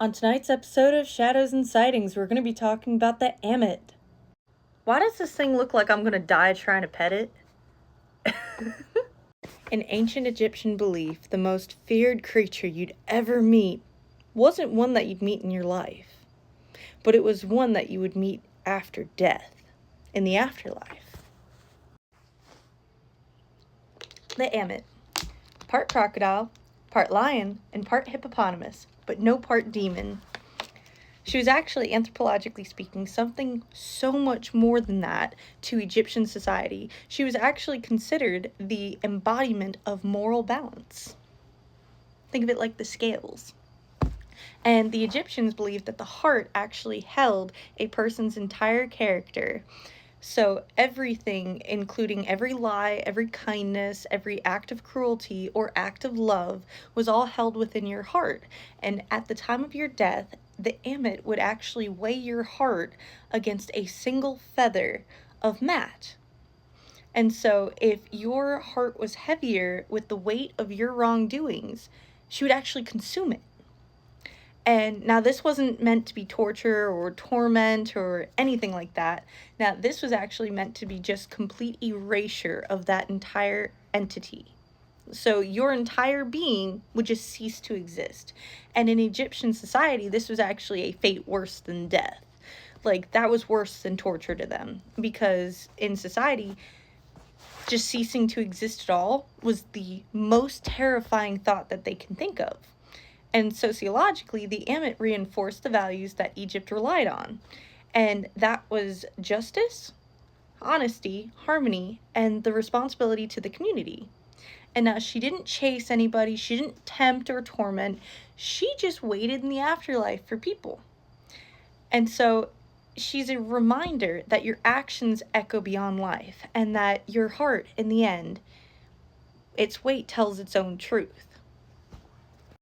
On tonight's episode of Shadows and Sightings, we're going to be talking about the Ammit. Why does this thing look like I'm going to die trying to pet it? In ancient Egyptian belief, the most feared creature you'd ever meet wasn't one that you'd meet in your life, but it was one that you would meet after death, in the afterlife. The Ammit. Part crocodile, part lion, and part hippopotamus, but no part demon. She was actually, anthropologically speaking, something so much more than that to Egyptian society. She was actually considered the embodiment of moral balance. Think of it like the scales. And the Egyptians believed that the heart actually held a person's entire character. So everything, including every lie, every kindness, every act of cruelty or act of love, was all held within your heart. And at the time of your death, the Ammit would actually weigh your heart against a single feather of mat. And so if your heart was heavier with the weight of your wrongdoings, she would actually consume it. And now this wasn't meant to be torture or torment or anything like that. Now this was actually meant to be just complete erasure of that entire entity. So your entire being would just cease to exist. And in Egyptian society, this was actually a fate worse than death. Like, that was worse than torture to them. Because in society, just ceasing to exist at all was the most terrifying thought that they can think of. And sociologically, the Ammit reinforced the values that Egypt relied on. And that was justice, honesty, harmony, and the responsibility to the community. And now she didn't chase anybody, she didn't tempt or torment, she just waited in the afterlife for people. And so she's a reminder that your actions echo beyond life, and that your heart, in the end, its weight tells its own truth.